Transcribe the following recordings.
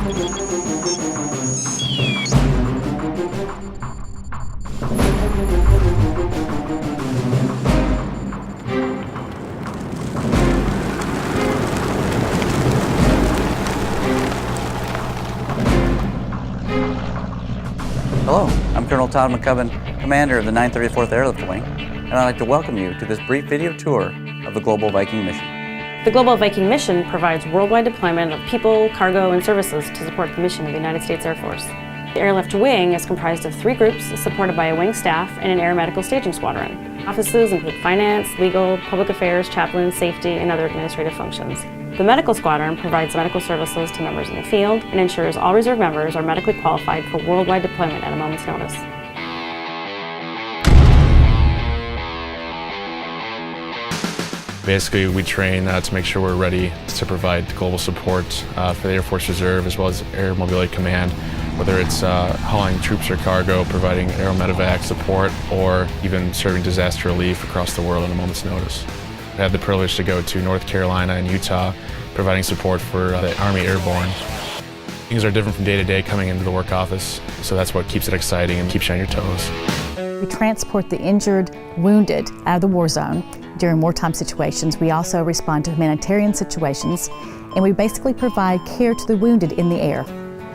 Hello, I'm Colonel Todd McCubbin, commander of the 934th Airlift Wing, and I'd like to welcome you to this brief video tour of the Global Viking mission. The Global Viking mission provides worldwide deployment of people, cargo, and services to support the mission of the United States Air Force. The Airlift Wing is comprised of 3 groups supported by a wing staff and an aeromedical staging squadron. Offices include finance, legal, public affairs, chaplain, safety, and other administrative functions. The medical squadron provides medical services to members in the field and ensures all reserve members are medically qualified for worldwide deployment at a moment's notice. Basically, we train to make sure we're ready to provide global support for the Air Force Reserve as well as Air Mobility Command, whether it's hauling troops or cargo, providing Aeromedevac support, or even serving disaster relief across the world at a moment's notice. I had the privilege to go to North Carolina and Utah, providing support for the Army Airborne. Things are different from day to day coming into the work office, so that's what keeps it exciting and keeps you on your toes. We transport the injured, wounded out of the war zone during wartime situations. We also respond to humanitarian situations, and we basically provide care to the wounded in the air.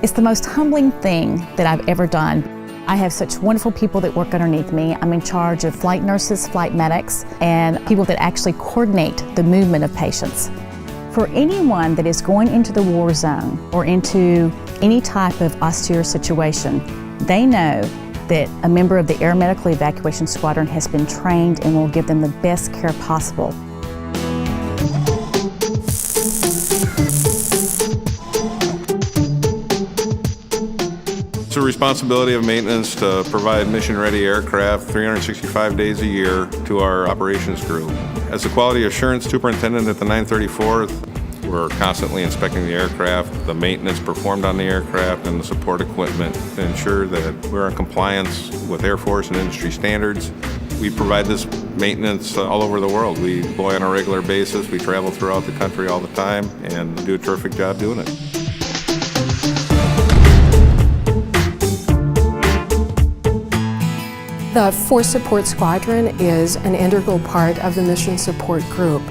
It's the most humbling thing that I've ever done. I have such wonderful people that work underneath me. I'm in charge of flight nurses, flight medics, and people that actually coordinate the movement of patients. For anyone that is going into the war zone or into any type of austere situation, they know that a member of the Aeromedical Evacuation Squadron has been trained and will give them the best care possible. It's the responsibility of maintenance to provide mission-ready aircraft 365 days a year to our operations crew. As the quality assurance superintendent at the 934th, we're constantly inspecting the aircraft, the maintenance performed on the aircraft, and the support equipment to ensure that we're in compliance with Air Force and industry standards. We provide this maintenance all over the world. We deploy on a regular basis. We travel throughout the country all the time and do a terrific job doing it. The Force Support Squadron is an integral part of the mission support group,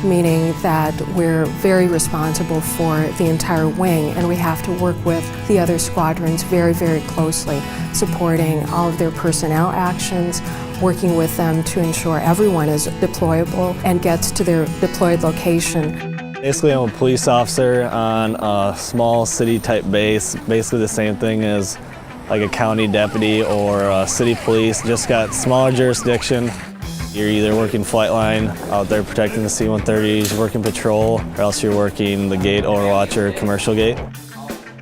meaning that we're very responsible for the entire wing, and we have to work with the other squadrons very, very closely, supporting all of their personnel actions, working with them to ensure everyone is deployable and gets to their deployed location. Basically, I'm a police officer on a small city-type base, basically the same thing as like a county deputy or a city police, just got smaller jurisdiction. You're either working flight line out there protecting the C-130s, working patrol, or else you're working the gate overwatch or commercial gate.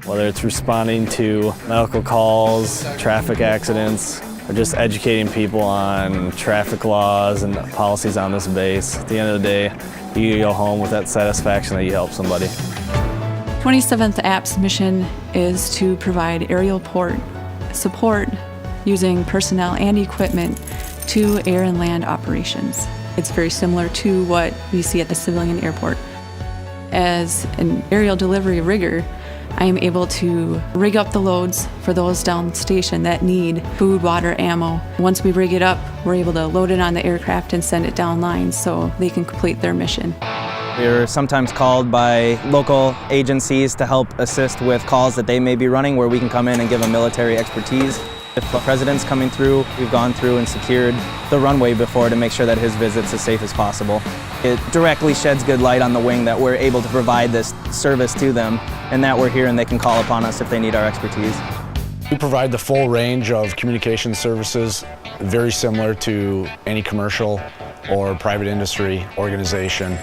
Whether it's responding to medical calls, traffic accidents, or just educating people on traffic laws and policies on this base. At the end of the day, you go home with that satisfaction that you helped somebody. 27th AP's mission is to provide aerial port support using personnel and equipment to air and land operations. It's very similar to what we see at the civilian airport. As an aerial delivery rigger, I am able to rig up the loads for those down station that need food, water, ammo. Once we rig it up, we're able to load it on the aircraft and send it down line so they can complete their mission. We're sometimes called by local agencies to help assist with calls that they may be running where we can come in and give them military expertise. If the president's coming through, we've gone through and secured the runway before to make sure that his visit's as safe as possible. It directly sheds good light on the wing that we're able to provide this service to them and that we're here and they can call upon us if they need our expertise. We provide the full range of communication services, very similar to any commercial or private industry organization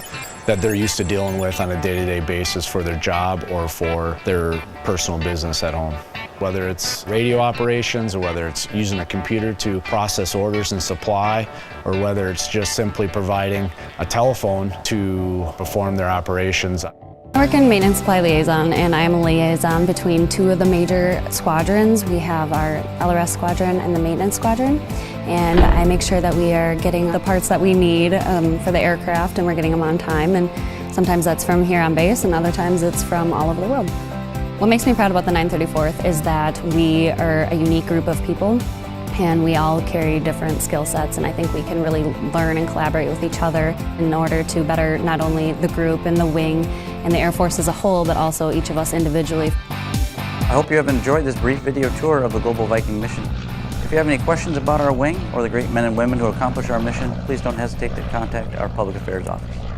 that they're used to dealing with on a day-to-day basis for their job or for their personal business at home. Whether it's radio operations or whether it's using a computer to process orders and supply, or whether it's just simply providing a telephone to perform their operations. I work in maintenance supply liaison, and I am a liaison between 2 of the major squadrons. We have our LRS squadron and the maintenance squadron, and I make sure that we are getting the parts that we need for the aircraft, and we're getting them on time. And sometimes that's from here on base, and other times it's from all over the world. What makes me proud about the 934th is that we are a unique group of people and we all carry different skill sets, and I think we can really learn and collaborate with each other in order to better not only the group and the wing and the Air Force as a whole, but also each of us individually. I hope you have enjoyed this brief video tour of the Global Viking mission. If you have any questions about our wing or the great men and women who accomplish our mission, please don't hesitate to contact our Public Affairs Office.